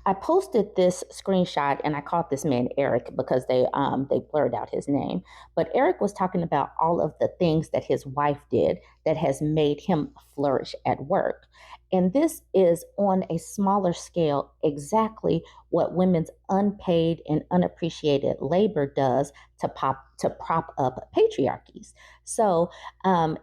I posted this screenshot and I called this man Eric because they blurred out his name. But Eric was talking about all of the things that his wife did that has made him flourish at work. And this is on a smaller scale exactly what women's unpaid and unappreciated labor does to prop up patriarchies. So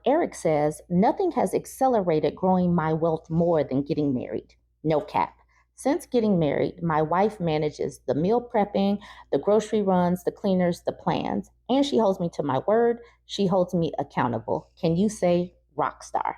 Eric says nothing has accelerated growing my wealth more than getting married. No cap. Since getting married, my wife manages the meal prepping, the grocery runs, the cleaners, the plans, and she holds me to my word. She holds me accountable. Can you say rock star?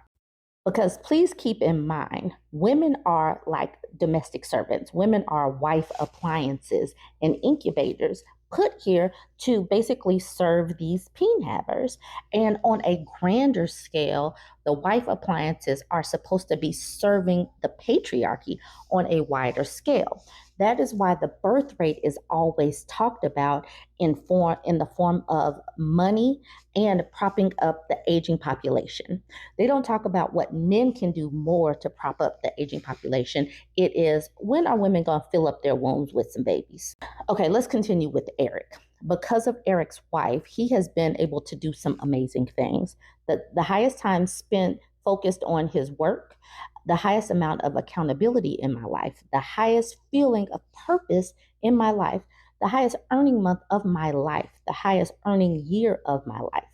Because please keep in mind, women are like domestic servants. Women are wife appliances and incubators put here to basically serve these peen havers. And on a grander scale, the wife appliances are supposed to be serving the patriarchy on a wider scale. That is why the birth rate is always talked about in the form of money and propping up the aging population. They don't talk about what men can do more to prop up the aging population. It is when are women going to fill up their wombs with some babies? Okay, let's continue with Eric. Because of Eric's wife, he has been able to do some amazing things. The highest time spent focused on his work, the highest amount of accountability in my life, the highest feeling of purpose in my life, the highest earning month of my life, the highest earning year of my life.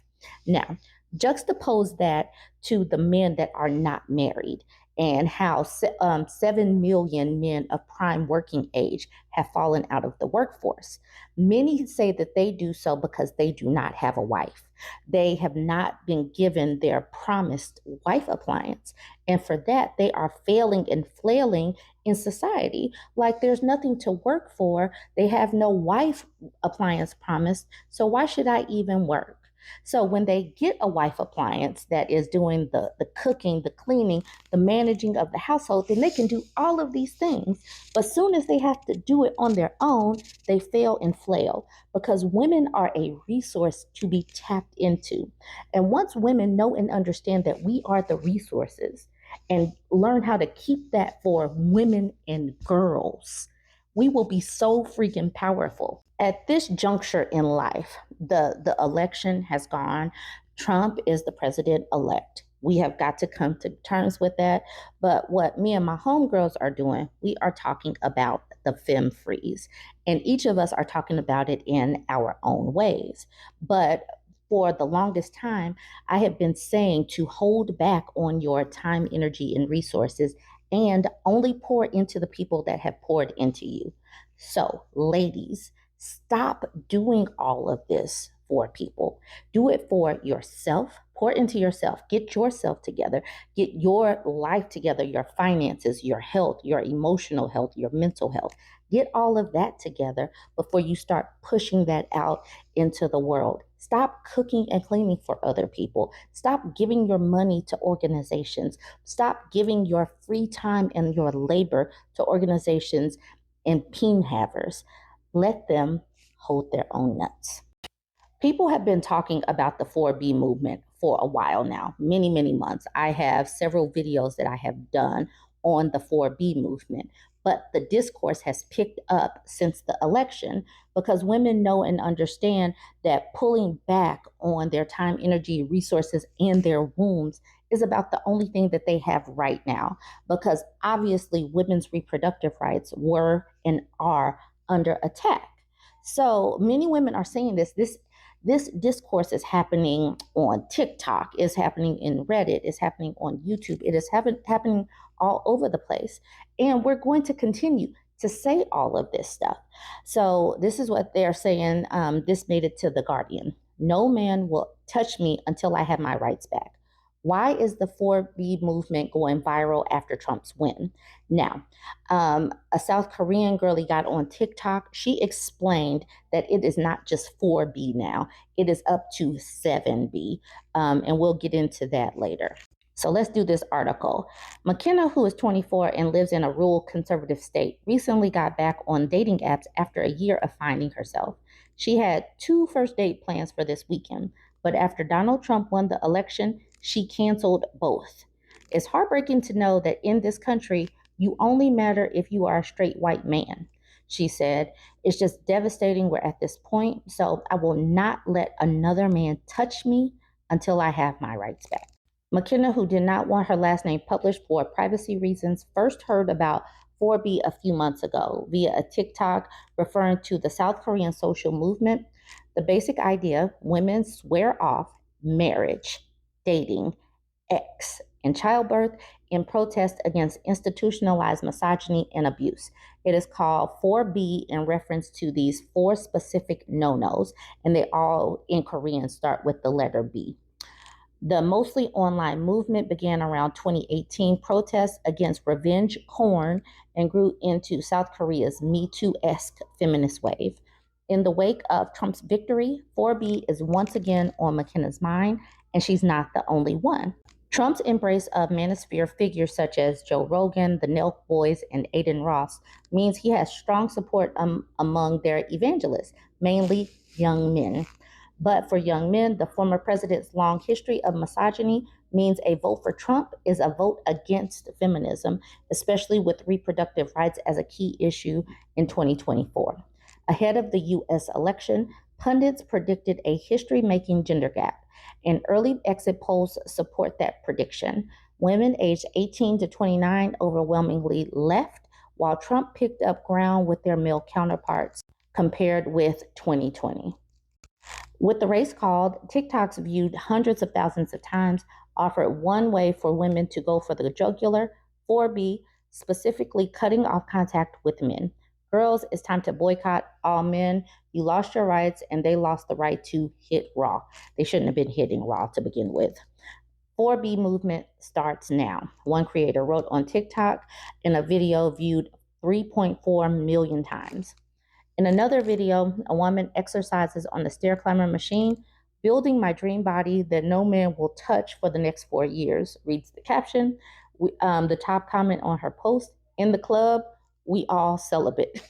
Now, juxtapose that to the men that are not married and how 7 million men of prime working age have fallen out of the workforce. Many say that they do so because they do not have a wife. They have not been given their promised wife appliance. And for that, they are failing and flailing in society. Like there's nothing to work for. They have no wife appliance promised. So why should I even work? So when they get a wife appliance that is doing the cooking, the cleaning, the managing of the household, then they can do all of these things. But soon as they have to do it on their own, they fail and flail because women are a resource to be tapped into. And once women know and understand that we are the resources and learn how to keep that for women and girls, we will be so freaking powerful. At this juncture in life, the election has gone. Trump is the president elect. We have got to come to terms with that. But what me and my homegirls are doing, we are talking about the Femme Freeze. And each of us are talking about it in our own ways. But for the longest time, I have been saying to hold back on your time, energy, and resources and only pour into the people that have poured into you. So, ladies, stop doing all of this for people. Do it for yourself. Pour into yourself. Get yourself together. Get your life together, your finances, your health, your emotional health, your mental health. Get all of that together before you start pushing that out into the world. Stop cooking and cleaning for other people. Stop giving your money to organizations. Stop giving your free time and your labor to organizations and peen havers. Let them hold their own nuts. People have been talking about the 4B movement for a while now, many, many months. I have several videos that I have done on the 4B movement, but the discourse has picked up since the election because women know and understand that pulling back on their time, energy, resources, and their wombs is about the only thing that they have right now, because obviously women's reproductive rights were and are under attack. So many women are saying this discourse is happening on TikTok, is happening in Reddit, is happening on YouTube. It is happening all over the place. And we're going to continue to say all of this stuff. So this is what they're saying. This made it to The Guardian. No man will touch me until I have my rights back. Why is the 4B movement going viral after Trump's win? Now, a South Korean girlie got on TikTok. She explained that it is not just 4B now. It is up to 7B. And we'll get into that later. So let's do this article. McKenna, who is 24 and lives in a rural conservative state, recently got back on dating apps after a year of finding herself. She had 2 first date plans for this weekend, but after Donald Trump won the election, she canceled both. It's heartbreaking to know that in this country, You only matter if you are a straight white man. She said, it's just devastating. We're at this point, so I will not let another man touch me until I have my rights back. McKenna, who did not want her last name published for privacy reasons, first heard about 4B a few months ago via a TikTok referring to the South Korean social movement. The basic idea: women swear off marriage, dating, X, and childbirth in protest against institutionalized misogyny and abuse. It is called 4B in reference to these four specific no-nos, and they all in Korean start with the letter B. The mostly online movement began around 2018 protests against revenge porn and grew into South Korea's Me Too-esque feminist wave. In the wake of Trump's victory, 4B is once again on McKenna's mind, and she's not the only one. Trump's embrace of manosphere figures such as Joe Rogan, the Nelk Boys, and Aiden Ross means he has strong support among their evangelists, mainly young men. But for young men, the former president's long history of misogyny means a vote for Trump is a vote against feminism, especially with reproductive rights as a key issue in 2024. Ahead of the U.S. election, pundits predicted a history-making gender gap, and early exit polls support that prediction. Women aged 18 to 29 overwhelmingly left, while Trump picked up ground with their male counterparts compared with 2020. With the race called, TikToks viewed hundreds of thousands of times offered one way for women to go for the jugular, 4B, specifically cutting off contact with men. Girls, it's time to boycott all men. You lost your rights, and they lost the right to hit raw. They shouldn't have been hitting raw to begin with. 4B movement starts now. One creator wrote on TikTok in a video viewed 3.4 million times. In another video, a woman exercises on the stair climber machine, building my dream body that no man will touch for the next 4 years, reads the caption. The top comment on her post: in the club, we all celibate.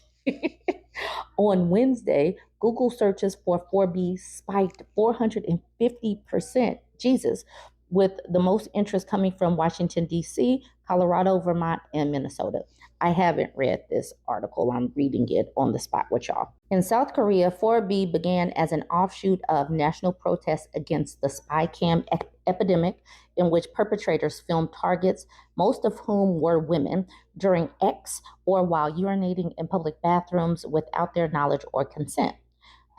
On Wednesday, Google searches for 4B spiked 450%. Jesus, with the most interest coming from Washington, D.C., Colorado, Vermont, and Minnesota. I haven't read this article. I'm reading it on the spot with y'all. In South Korea, 4B began as an offshoot of national protests against the spy cam epidemic, in which perpetrators filmed targets, most of whom were women, during X or while urinating in public bathrooms without their knowledge or consent.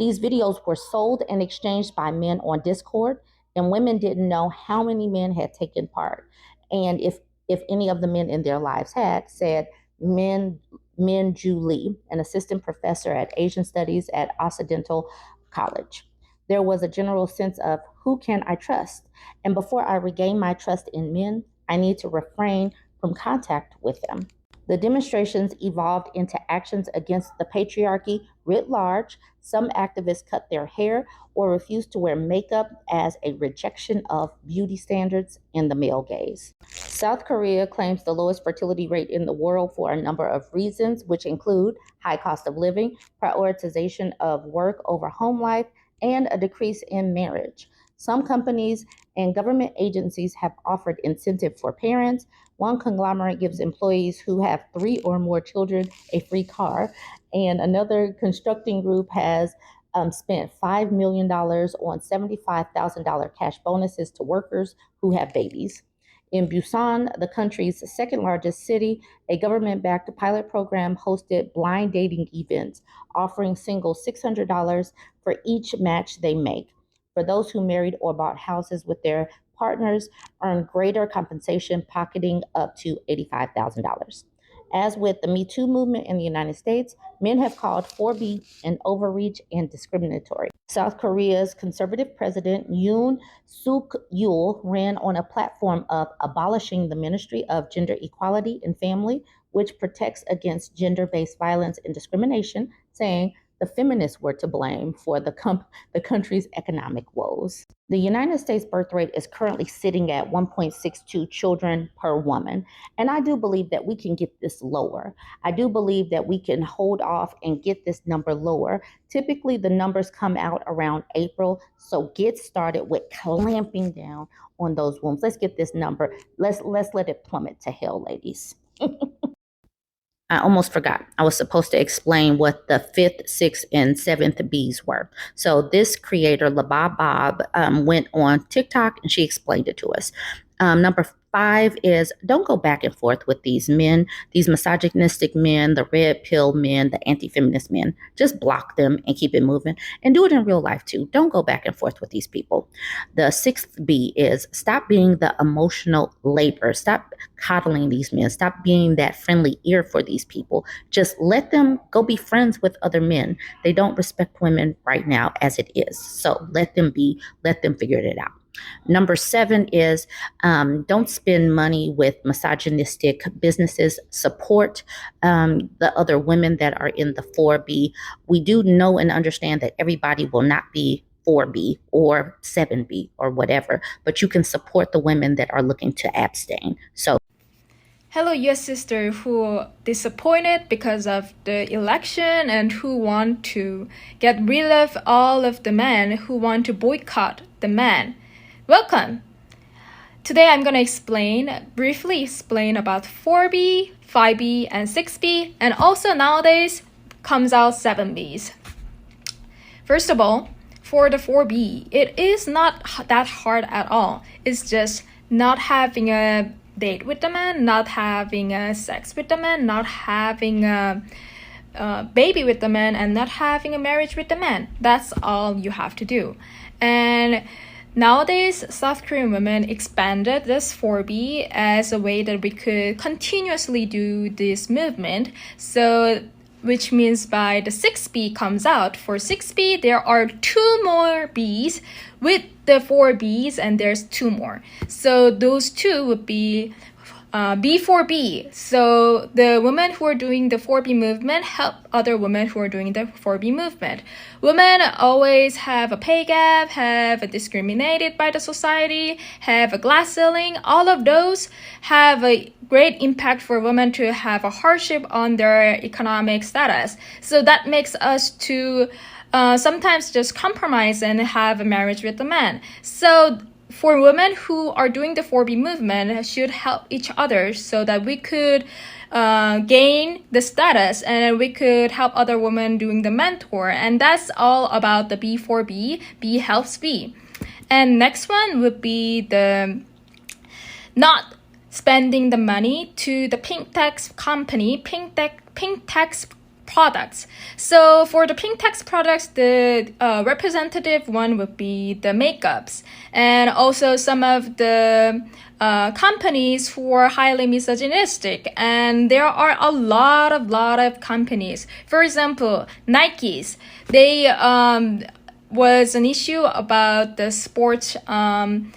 These videos were sold and exchanged by men on Discord, and women didn't know how many men had taken part. And if any of the men in their lives had, said Min Ju Lee, an assistant professor at Asian Studies at Occidental College. There was a general sense of who can I trust? And before I regain my trust in men, I need to refrain from contact with them. The demonstrations evolved into actions against the patriarchy writ large. Some activists cut their hair or refused to wear makeup as a rejection of beauty standards and the male gaze. South Korea claims the lowest fertility rate in the world for a number of reasons, which include high cost of living, prioritization of work over home life, and a decrease in marriage. Some companies and government agencies have offered incentive for parents. One conglomerate gives employees who have 3 or more children a free car, and another constructing group has spent $5 million on $75,000 cash bonuses to workers who have babies. In Busan, the country's second largest city, a government-backed pilot program hosted blind dating events, offering singles $600 for each match they make. For those who married or bought houses with their partners, earn greater compensation, pocketing up to $85,000. As with the Me Too movement in the United States, men have called 4B an overreach and discriminatory. South Korea's conservative president Yoon Suk Yeol ran on a platform of abolishing the Ministry of Gender Equality and Family, which protects against gender-based violence and discrimination, saying the feminists were to blame for the country's economic woes. The United States birth rate is currently sitting at 1.62 children per woman, and I do believe that we can get this lower. I do believe that we can hold off and get this number lower. Typically, the numbers come out around April, so get started with clamping down on those wombs. Let's get this number. Let's let it plummet to hell, ladies. I almost forgot. I was supposed to explain what the fifth, sixth, and seventh B's were. So this creator, LaBob Bob, went on TikTok and she explained it to us. Number 5 is don't go back and forth with these men, these misogynistic men, the red pill men, the anti-feminist men. Just block them and keep it moving, and do it in real life too. Don't go back and forth with these people. The 6th B is stop being the emotional labor. Stop coddling these men. Stop being that friendly ear for these people. Just let them go be friends with other men. They don't respect women right now as it is. So let them figure it out. Number 7 is don't spend money with misogynistic businesses. Support the other women that are in the 4B. We do know and understand that everybody will not be 4B or 7B or whatever, but you can support the women that are looking to abstain. So, hello, US sister who disappointed because of the election and who want to get rid of all of the men who want to boycott the men. Welcome! Today I'm going to briefly explain about 4B, 5B, and 6B, and also nowadays comes out 7Bs. First of all, for the 4B, it is not that hard at all. It's just not having a date with the man, not having a sex with the man, not having a baby with the man, and not having a marriage with the man. That's all you have to do. And nowadays, South Korean women expanded this 4B as a way that we could continuously do this movement. So, which means by the 6B comes out, for 6B, there are 2 more Bs with the 4Bs, and there's 2 more. So those 2 would be B4B. So the women who are doing the 4B movement help other women who are doing the 4B movement. Women always have a pay gap, have discriminated by the society, have a glass ceiling. All of those have a great impact for women to have a hardship on their economic status. So that makes us to sometimes just compromise and have a marriage with a man. So for women who are doing the 4B movement should help each other so that we could gain the status and we could help other women doing the mentor. And that's all about the B4B. B helps B. And next one would be the not spending the money to the pink tax company, pink tax products. So for the pink tax products, the representative one would be the makeups, and also some of the companies who are highly misogynistic. And there are a lot of companies. For example, Nikes. They was an issue about the sports and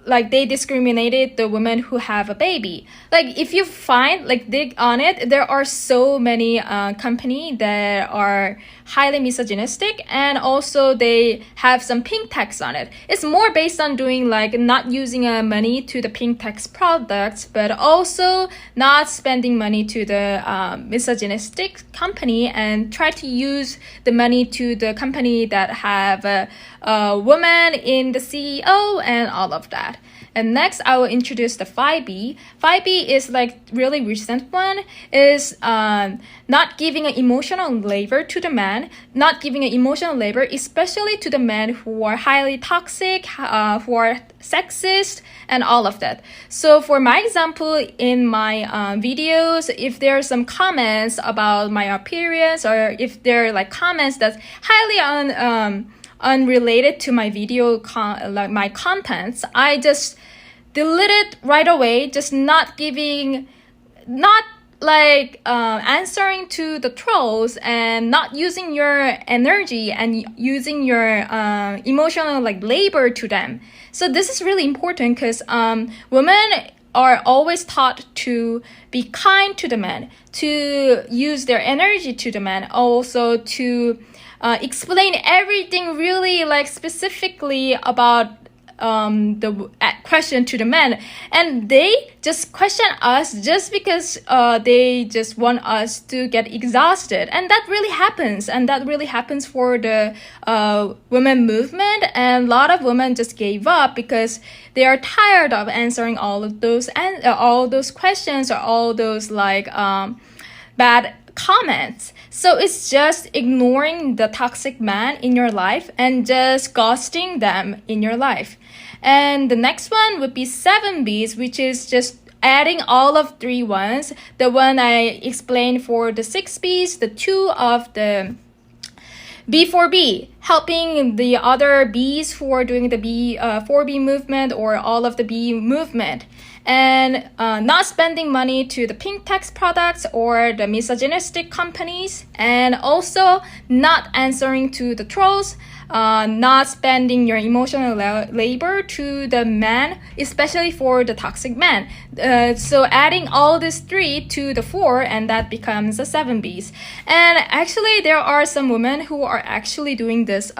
like they discriminated the women who have a baby. Like if you find, like dig on it, there are so many companies that are highly misogynistic, and also they have some pink tax on it. It's more based on doing like not using money to the pink tax products, but also not spending money to the misogynistic company, and try to use the money to the company that have a woman in the CEO and all of that. And next, I will introduce the 5B. 5B is like really recent one, is not giving an emotional labor to the man, not giving an emotional labor, especially to the men who are highly toxic, who are sexist, and all of that. So for my example, in my videos, if there are some comments about my appearance, or if there are like comments that's highly unrelated to my video, like my contents, I just delete it right away, just not answering to the trolls, and not using your energy and using your emotional like labor to them. So this is really important because women are always taught to be kind to the men, to use their energy to the men, also to explain everything really like specifically about the question to the men, and they just question us just because they just want us to get exhausted. And that really happens for the women movement, and a lot of women just gave up because they are tired of answering all of those questions, or all those bad comments. So it's just ignoring the toxic man in your life and just ghosting them in your life. And the next one would be 7Bs, which is just adding all of 3 ones. The one I explained for the 6Bs, the 2 of the B4B, helping the other Bs who are doing the 4B movement or all of the B movement, and not spending money to the pink tax products or the misogynistic companies, and also not answering to the trolls, not spending your emotional labor to the man, especially for the toxic man. So adding all these 3 to the 4, and that becomes the 7Bs. And actually, there are some women who are actually doing this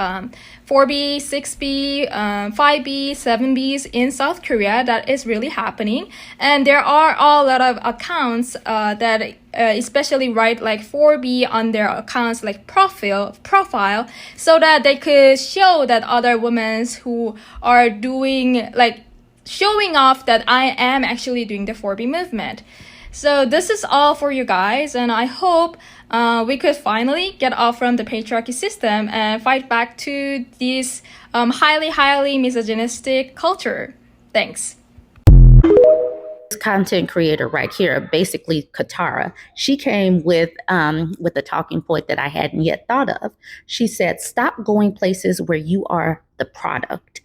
4B, 6B, 5B, 7Bs in South Korea. That is really happening. And there are a lot of accounts that especially write 4B on their accounts, profile, so that they could show that other women who are doing, showing off that I am actually doing the 4B movement. So this is all for you guys, and I hope we could finally get off from the patriarchy system and fight back to this highly misogynistic culture. Thanks. Content creator right here, basically Katara, she came with a talking point that I hadn't yet thought of. She said, stop going places where you are the product,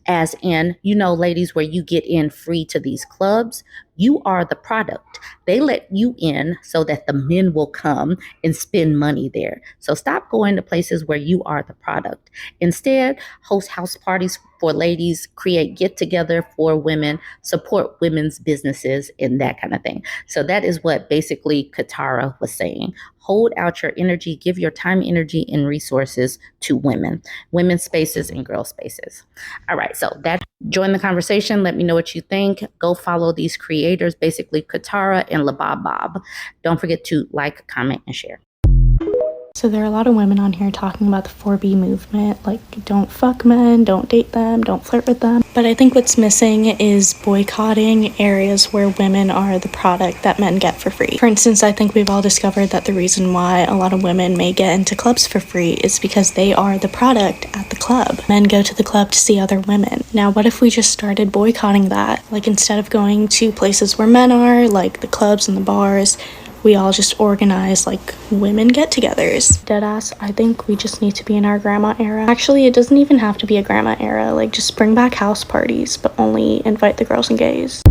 as in, ladies, where you get in free to these clubs. You are the product. They let you in so that the men will come and spend money there. So stop going to places where you are the product. Instead, host house parties for ladies, create get-together for women, support women's businesses, and that kind of thing. So that is what basically Katara was saying. Hold out your energy, give your time, energy, and resources to women's spaces and girl spaces. All right, so join the conversation. Let me know what you think. Go follow these creators, basically Katara and Labab Bob. Don't forget to like, comment, and share. So there are a lot of women on here talking about the 4B movement, don't fuck men, don't date them, don't flirt with them. But I think what's missing is boycotting areas where women are the product that men get for free. For instance, I think we've all discovered that the reason why a lot of women may get into clubs for free is because they are the product at the club. Men go to the club to see other women. Now, what if we just started boycotting that? Instead of going to places where men are, like the clubs and the bars, we all just organize women get-togethers. Deadass, I think we just need to be in our grandma era. Actually, it doesn't even have to be a grandma era. Just bring back house parties, but only invite the girls and gays.